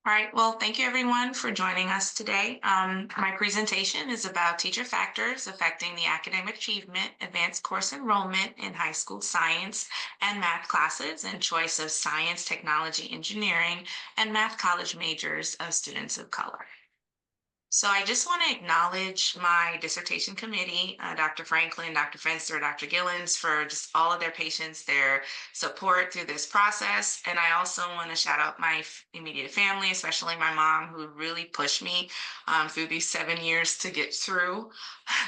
All right, well, thank you everyone for joining us today. My presentation is about teacher factors affecting the academic achievement, advanced course enrollment in high school science and math classes, and choice of science, technology, engineering, and math college majors of students of color. So I just want to acknowledge my dissertation committee, Dr. Franklin, Dr. Fenster, Dr. Gillens, for just all of their patience, their support through this process. And I also want to shout out my immediate family, especially my mom, who really pushed me through these 7 years to get through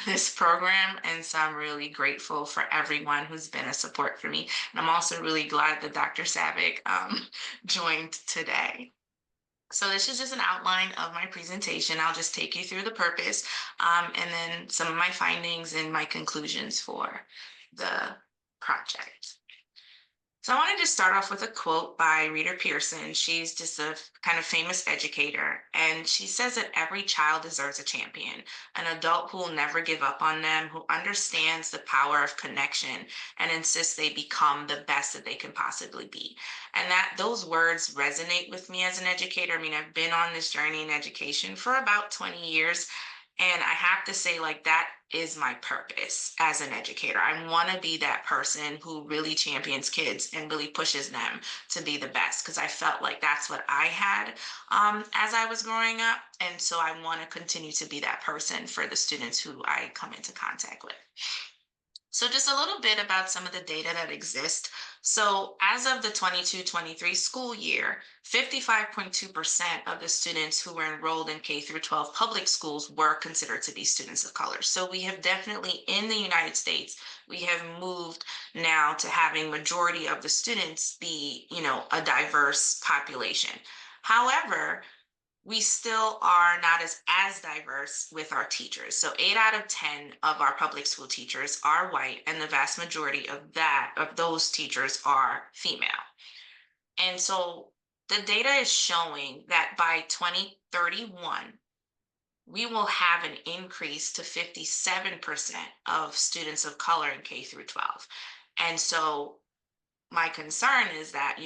this program. And so I'm really grateful for everyone who's been a support for me. And I'm also really glad that Dr. Savick joined today. So this is just an outline of my presentation. I'll just take you through the purpose and then some of my findings and my conclusions for the project. So I wanted to start off with a quote by Rita Pearson. She's just a kind of famous educator, and she says that every child deserves a champion, an adult who will never give up on them, who understands the power of connection and insists they become the best that they can possibly be. And that those words resonate with me as an educator. I mean, I've been on this journey in education for about 20 years, and I have to say, like, that is my purpose as an educator. I want to be that person who really champions kids and really pushes them to be the best because I felt like that's what I had as I was growing up. And so I want to continue to be that person for the students who I come into contact with. So just a little bit about some of the data that exist. So as of the 22-23 school year, 55.2% of the students who were enrolled in K through 12 public schools were considered to be students of color. So we have definitely, in the United States, we have moved now to having majority of the students be, a diverse population. However, we still are not as diverse with our teachers. So 8 out of 10 of our public school teachers are white, and the vast majority of those teachers are female. And so the data is showing that by 2031, we will have an increase to 57% of students of color in K through 12. And so my concern is that,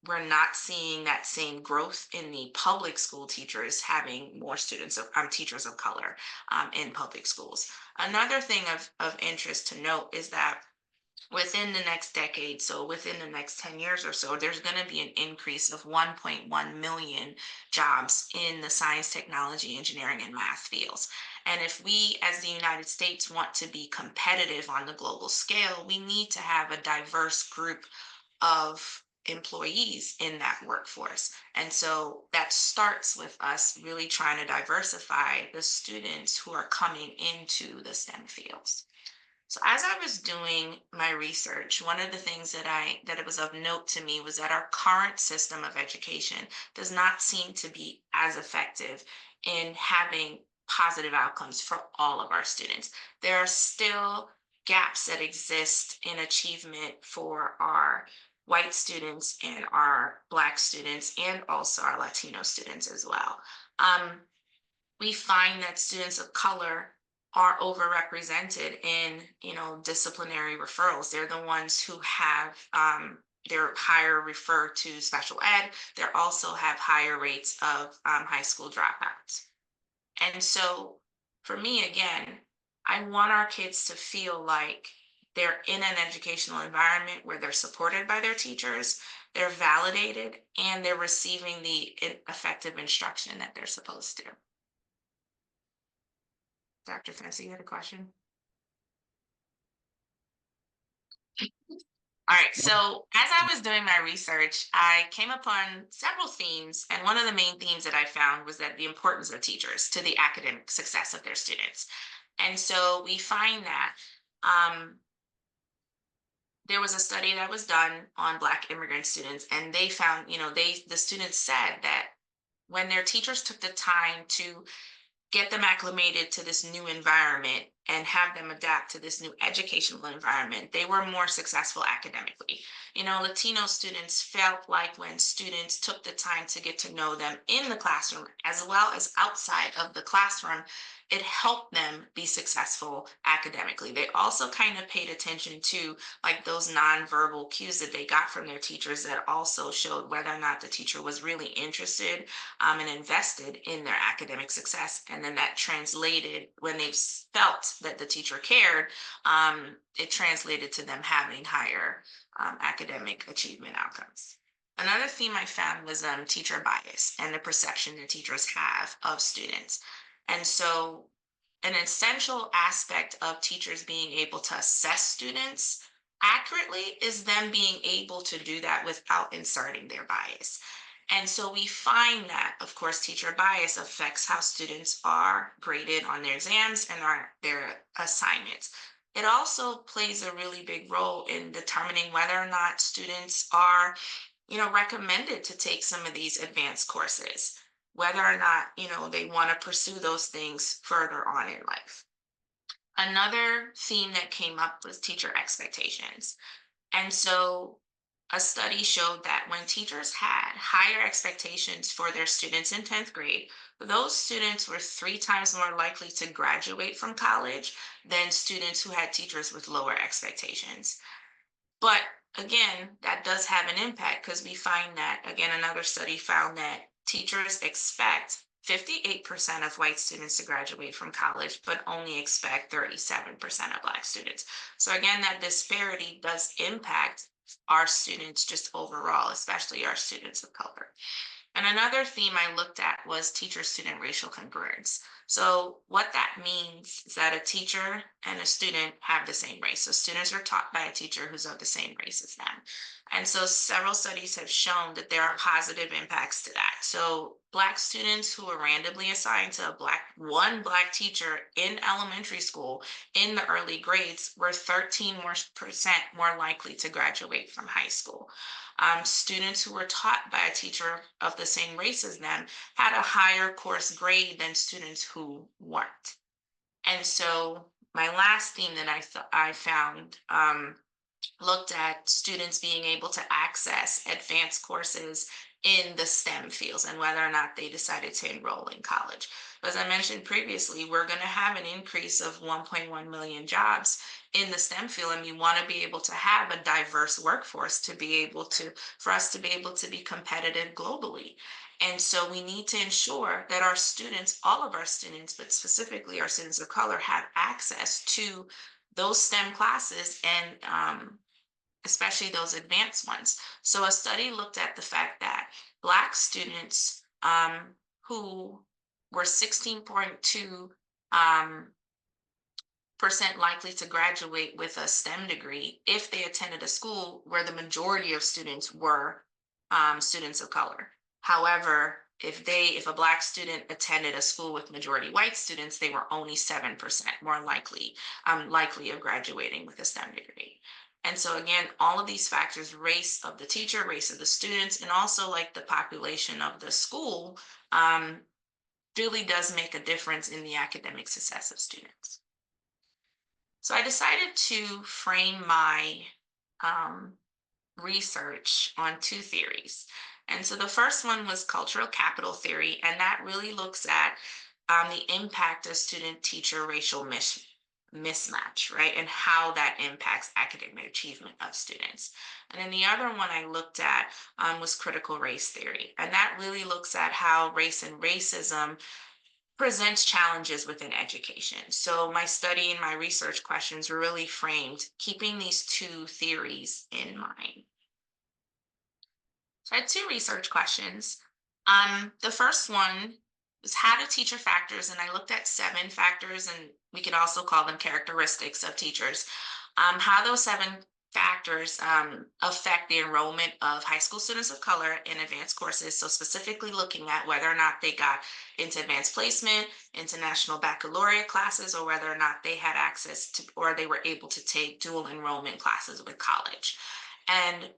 we're not seeing that same growth in the public school teachers having more students of teachers of color in public schools. Another thing of interest to note is that within the next decade, so within the next 10 years or so, there's going to be an increase of 1.1 million jobs in the science, technology, engineering, and math fields. And if we, as the United States, want to be competitive on the global scale, we need to have a diverse group of employees in that workforce. And so that starts with us really trying to diversify the students who are coming into the STEM fields. So as I was doing my research, one of the things that it was of note to me was that our current system of education does not seem to be as effective in having positive outcomes for all of our students. There are still gaps that exist in achievement for our white students and our Black students and also our Latino students as well. We find that students of color are overrepresented in, disciplinary referrals. They're the ones who have they're higher referred to special ed. They also have higher rates of high school dropouts. And so for me, again, I want our kids to feel like they're in an educational environment where they're supported by their teachers, they're validated, and they're receiving the effective instruction that they're supposed to. Dr. Fessy, you had a question? All right, so as I was doing my research, I came upon several themes, and one of the main themes that I found was that the importance of teachers to the academic success of their students. And so we find that there was a study that was done on Black immigrant students, and they found, the students said that when their teachers took the time to get them acclimated to this new environment and have them adapt to this new educational environment, they were more successful academically. Latino students felt like when students took the time to get to know them in the classroom as well as outside of the classroom, it helped them be successful academically. They also kind of paid attention to like those nonverbal cues that they got from their teachers that also showed whether or not the teacher was really interested and invested in their academic success. And then that translated when they felt that the teacher cared, it translated to them having higher academic achievement outcomes. Another theme I found was teacher bias and the perception that teachers have of students. And so, an essential aspect of teachers being able to assess students accurately is them being able to do that without inserting their bias. And so we find that, of course, teacher bias affects how students are graded on their exams and their assignments. It also plays a really big role in determining whether or not students are, recommended to take some of these advanced courses, whether or not, they want to pursue those things further on in life. Another theme that came up was teacher expectations. And so a study showed that when teachers had higher expectations for their students in 10th grade, those students were 3 times more likely to graduate from college than students who had teachers with lower expectations. But again, that does have an impact because we find that, again, another study found that teachers expect 58% of white students to graduate from college, but only expect 37% of Black students. So, again, that disparity does impact our students just overall, especially our students of color. And another theme I looked at was teacher student racial congruence. So, what that means is that a teacher and a student have the same race. So, students are taught by a teacher who's of the same race as them. And so, several studies have shown that there are positive impacts to that. So, Black students who are randomly assigned to one Black teacher in elementary school in the early grades were 13% more likely to graduate from high school. Students who were taught by a teacher of the same race as them had a higher course grade than students who weren't. And so my last theme that I found looked at students being able to access advanced courses in the STEM fields and whether or not they decided to enroll in college. As I mentioned previously, we're going to have an increase of 1.1 million jobs in the STEM field, and we want to be able to have a diverse workforce for us to be able to be competitive globally. And so we need to ensure that our students, all of our students, but specifically our students of color, have access to those STEM classes and especially those advanced ones. So a study looked at the fact that Black students who were 16.2 um, percent likely to graduate with a STEM degree if they attended a school where the majority of students were students of color. However, if a Black student attended a school with majority white students, they were only 7% more likely of graduating with a STEM degree. And so again, all of these factors, race of the teacher, race of the students, and also like the population of the school, really does make a difference in the academic success of students. So I decided to frame my um, research on two theories. And so the first one was cultural capital theory, and that really looks at the impact of student teacher racial mismatch, right? And how that impacts academic achievement of students. And then the other one I looked at was critical race theory. And that really looks at how race and racism presents challenges within education. So my study and my research questions were really framed keeping these two theories in mind. So I had two research questions. The first one was how do teacher factors, and I looked at 7 factors, and we could also call them characteristics of teachers, how those 7 factors affect the enrollment of high school students of color in advanced courses. So specifically looking at whether or not they got into advanced placement, international baccalaureate classes, or whether or not they had access to, or they were able to take dual enrollment classes with college. And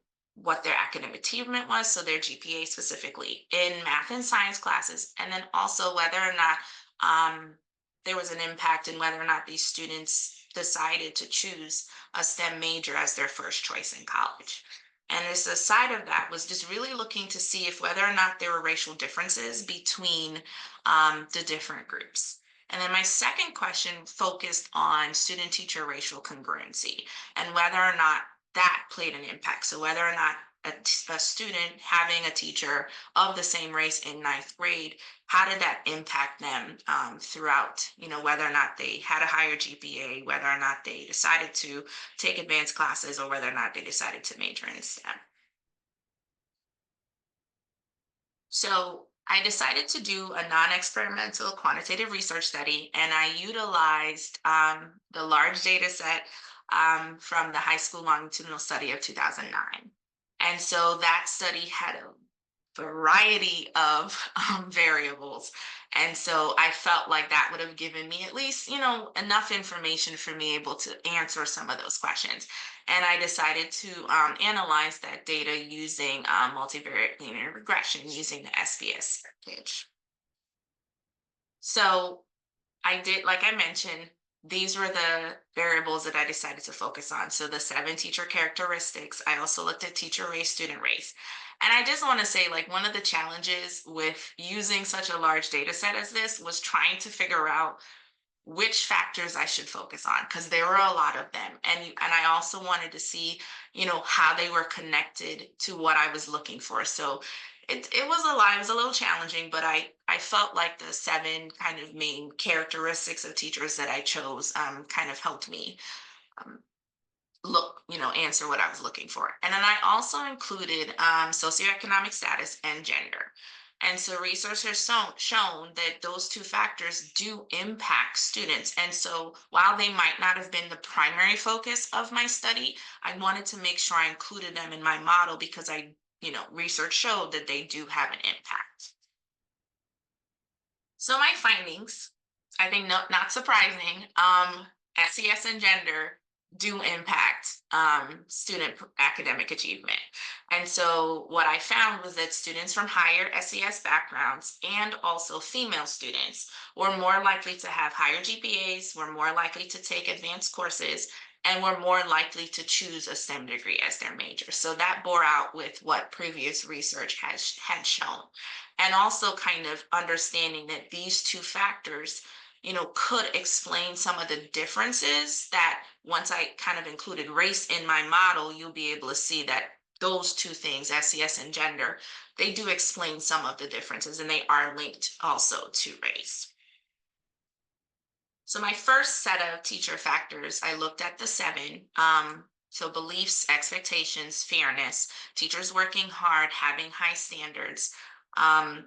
what their academic achievement was, so their GPA specifically in math and science classes, and then also whether or not there was an impact in whether or not these students decided to choose a STEM major as their first choice in college. And as a side of that was just really looking to see if whether or not there were racial differences between the different groups. And then my second question focused on student-teacher racial congruency and whether or not that played an impact. So whether or not a student having a teacher of the same race in ninth grade, how did that impact them throughout, whether or not they had a higher GPA, whether or not they decided to take advanced classes, or whether or not they decided to major in STEM. So I decided to do a non-experimental quantitative research study, and I utilized the large data set from the high school longitudinal study of 2009. And so that study had a variety of variables. And so I felt like that would have given me at least, enough information for me able to answer some of those questions. And I decided to analyze that data using multivariate linear regression using the SBS package. So I did, like I mentioned, these were the variables that I decided to focus on. So the 7 teacher characteristics. I also looked at teacher race, student race. And I just want to say, like, one of the challenges with using such a large data set as this was trying to figure out which factors I should focus on, because there were a lot of them. And I also wanted to see, how they were connected to what I was looking for. So it was a lot, it was a little challenging, but I felt like the 7 kind of main characteristics of teachers that I chose kind of helped me um, answer what I was looking for. And then I also included socioeconomic status and gender. And so research has shown that those 2 factors do impact students. And so while they might not have been the primary focus of my study, I wanted to make sure I included them in my model because research showed that they do have an impact. So my findings, I think not surprising, SES and gender do impact student academic achievement. And so what I found was that students from higher SES backgrounds and also female students were more likely to have higher GPAs, were more likely to take advanced courses, and were more likely to choose a STEM degree as their major. So that bore out with what previous research had shown. And also kind of understanding that these 2 factors could explain some of the differences that once I kind of included race in my model, you'll be able to see that those 2 things, SES and gender, they do explain some of the differences, and they are linked also to race. So my first set of teacher factors, I looked at the 7. So beliefs, expectations, fairness, teachers working hard, having high standards, um,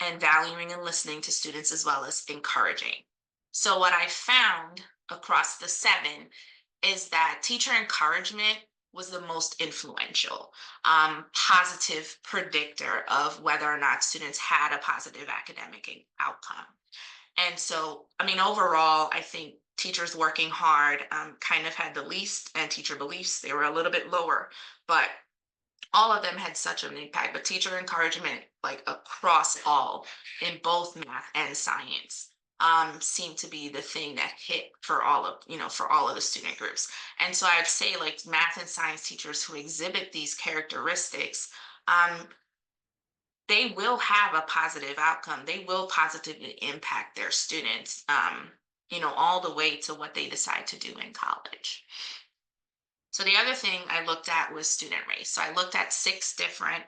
and valuing and listening to students as well as encouraging. So what I found across the 7 is that teacher encouragement was the most influential, positive predictor of whether or not students had a positive academic outcome. And so, I mean, overall, I think teachers working hard kind of had the least, and teacher beliefs, they were a little bit lower, but all of them had such an impact. But teacher encouragement, like across all, in both math and science, seemed to be the thing that hit for all of the student groups. And so I'd say, like, math and science teachers who exhibit these characteristics, they will have a positive outcome. They will positively impact their students, all the way to what they decide to do in college. So the other thing I looked at was student race. So I looked at 6 different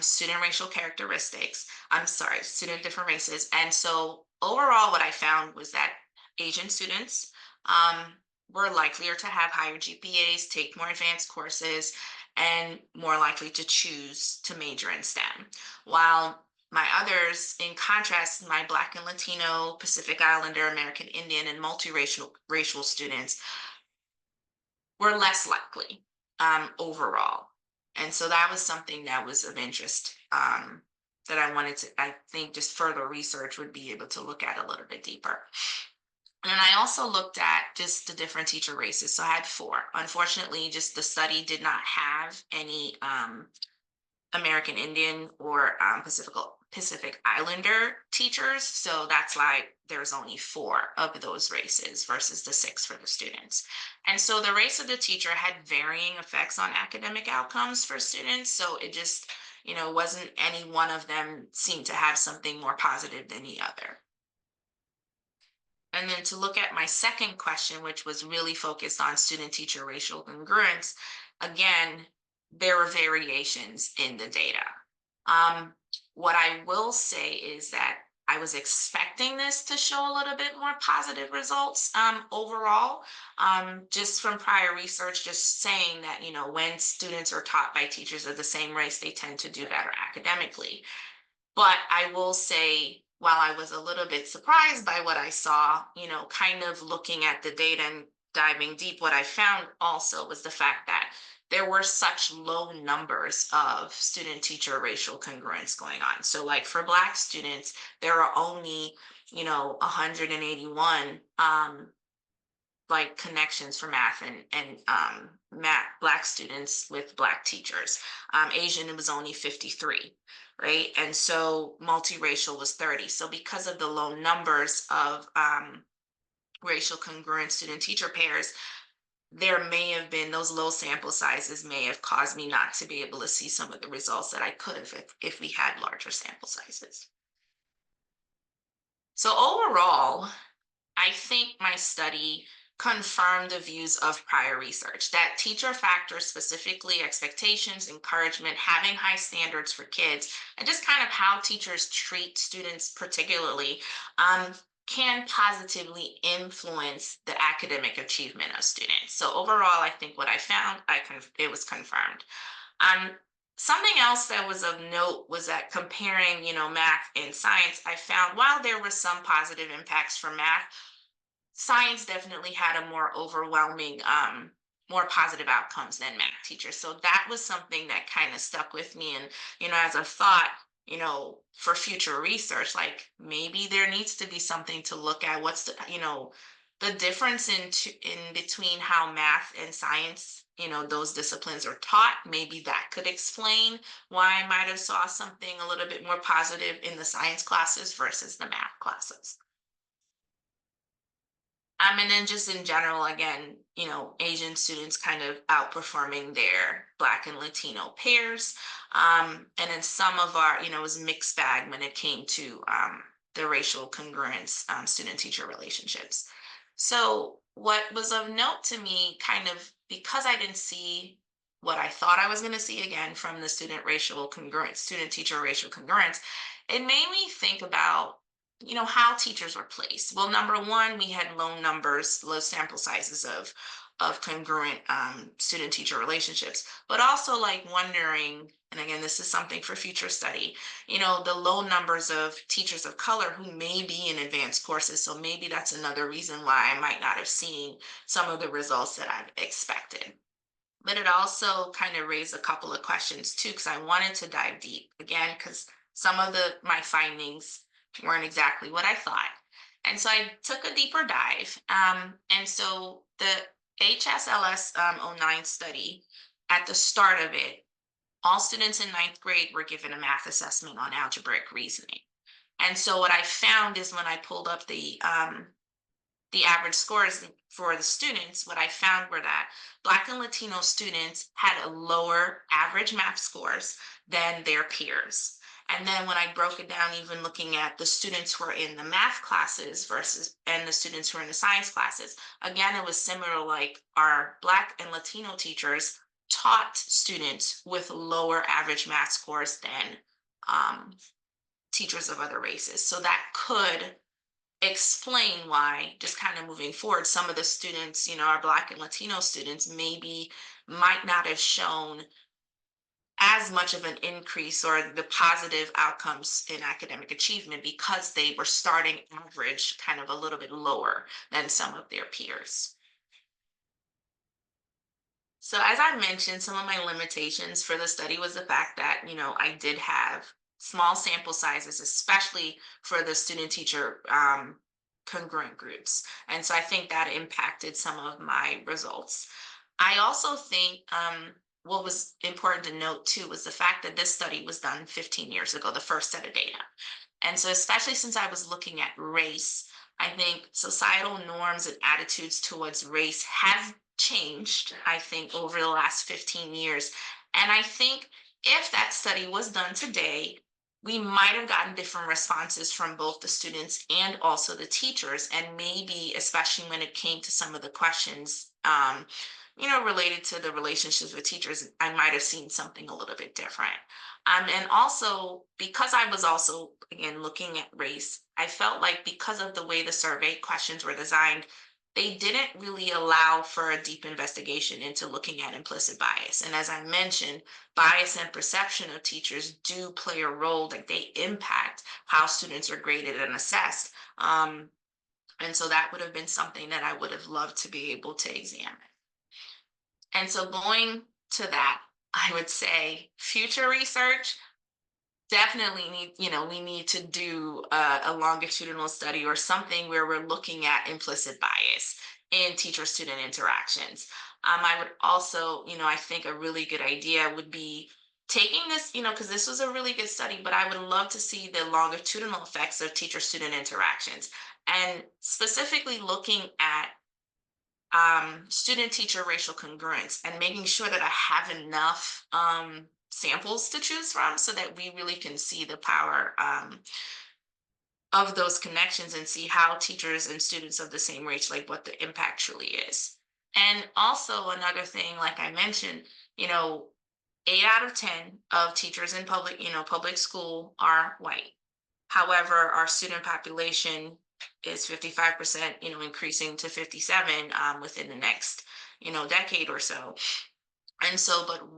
student racial characteristics. I'm sorry, student different races. And so overall, what I found was that Asian students were likelier to have higher GPAs, take more advanced courses, and more likely to choose to major in STEM. While my others, in contrast, my Black and Latino, Pacific Islander, American Indian, and multiracial students were less likely overall. And so that was something that was of interest, that I think just further research would be able to look at a little bit deeper. And I also looked at just the different teacher races. So I had 4. Unfortunately, just the study did not have any American Indian or Pacific Islander teachers. So that's why there's only 4 of those races versus the 6 for the students. And so the race of the teacher had varying effects on academic outcomes for students. So it just, wasn't any one of them seemed to have something more positive than the other. And then to look at my second question, which was really focused on student teacher racial congruence, again, there were variations in the data. Um, what I will say is that I was expecting this to show a little bit more positive results overall, just from prior research, just saying that, when students are taught by teachers of the same race, they tend to do better academically. But I will say, while I was a little bit surprised by what I saw, kind of looking at the data and diving deep, what I found also was the fact that there were such low numbers of student teacher racial congruence going on. So, like for Black students, there are only, 181 like connections for math and math Black students with Black teachers. Asian, it was only 53, right? And so multiracial was 30. So because of the low numbers of racial congruent student teacher pairs, there may have been those low sample sizes may have caused me not to be able to see some of the results that I could have if we had larger sample sizes. So overall, I think my study confirmed the views of prior research that teacher factors, specifically expectations, encouragement, having high standards for kids, and just kind of how teachers treat students, particularly, can positively influence the academic achievement of students. So overall, I think what I found, it was confirmed. Um, Something else that was of note was that comparing, math and science, I found while there were some positive impacts for math, science definitely had a more overwhelming, more positive outcomes than math teachers. So that was something that kind of stuck with me. And, as a thought, for future research, like maybe there needs to be something to look at. What's the difference in between how math and science, those disciplines are taught. Maybe that could explain why I might have saw something a little bit more positive in the science classes versus the math classes. And then just in general, again, Asian students kind of outperforming their Black and Latino peers. And then some of our, it was a mixed bag when it came to the racial congruence student teacher relationships. So, what was of note to me, kind of because I didn't see what I thought I was going to see again from the student teacher racial congruence, it made me think about how teachers were placed. Well, number one, we had low sample sizes of congruent student teacher relationships, but also like wondering, and again, this is something for future study, the low numbers of teachers of color who may be in advanced courses. So maybe that's another reason why I might not have seen some of the results that I've expected. But it also kind of raised a couple of questions too, because I wanted to dive deep again, because some of my findings weren't exactly what I thought. And so I took a deeper dive. And so the HSLS '09 study, at the start of it, all students in ninth grade were given a math assessment on algebraic reasoning. And so what I found is when I pulled up the average scores for the students, what I found were that Black and Latino students had a lower average math scores than their peers. And then when I broke it down, even looking at the students who are in the math classes versus and the students who are in the science classes, again, it was similar, like our Black and Latino teachers taught students with lower average math scores than um, teachers of other races. So that could explain why, just kind of moving forward, some of the students, our Black and Latino students maybe might not have shown as much of an increase or the positive outcomes in academic achievement because they were starting average kind of a little bit lower than some of their peers. So as I mentioned, some of my limitations for the study was the fact that, I did have small sample sizes, especially for the student teacher congruent groups. And so I think that impacted some of my results. I also think what was important to note too was the fact that this study was done 15 years ago, the first set of data. And so, especially since I was looking at race, I think societal norms and attitudes towards race have changed, I think, over the last 15 years. And I think if that study was done today, we might have gotten different responses from both the students and also the teachers. And maybe, especially when it came to some of the questions, related to the relationships with teachers, I might have seen something a little bit different. And also, because I was also, again, looking at race, I felt like because of the way the survey questions were designed, they didn't really allow for a deep investigation into looking at implicit bias. And as I mentioned, bias and perception of teachers do play a role, like they impact how students are graded and assessed. And so that would have been something that I would have loved to be able to examine. And so going to that, I would say future research definitely we need to do a longitudinal study or something where we're looking at implicit bias in teacher student interactions. I would also, I think a really good idea would be taking this, because this was a really good study, but I would love to see the longitudinal effects of teacher student interactions and specifically looking at student teacher racial congruence and making sure that I have enough samples to choose from so that we really can see the power of those connections and see how teachers and students of the same race, like what the impact truly is. And also, another thing, like I mentioned, 8 out of 10 of teachers in public school are white. However, our student population is 55%, increasing to 57 within the next, decade or so. And so, but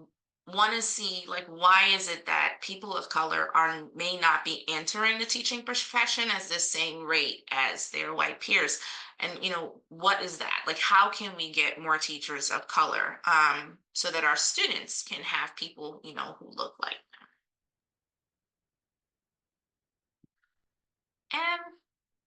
want to see like why is it that people of color are may not be entering the teaching profession as the same rate as their white peers? And what is that? Like how can we get more teachers of color so that our students can have people, who look like them? And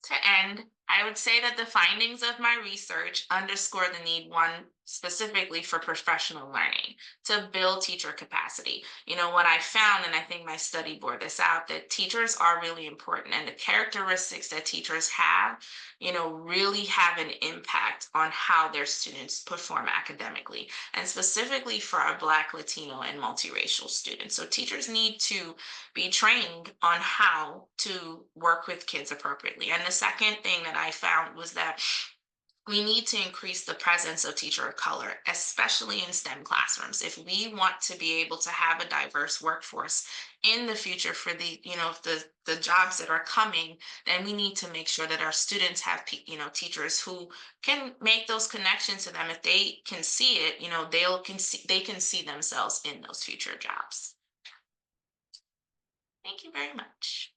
to end, I would say that the findings of my research underscore the need, one specifically for professional learning, to build teacher capacity. What I found, and I think my study bore this out, that teachers are really important and the characteristics that teachers have, really have an impact on how their students perform academically, and specifically for our Black, Latino, and multiracial students. So teachers need to be trained on how to work with kids appropriately. And the second thing that I found was that we need to increase the presence of teacher of color, especially in STEM classrooms. If we want to be able to have a diverse workforce in the future for the jobs that are coming, then we need to make sure that our students have teachers who can make those connections to them. If they can see it, they can see themselves in those future jobs. Thank you very much.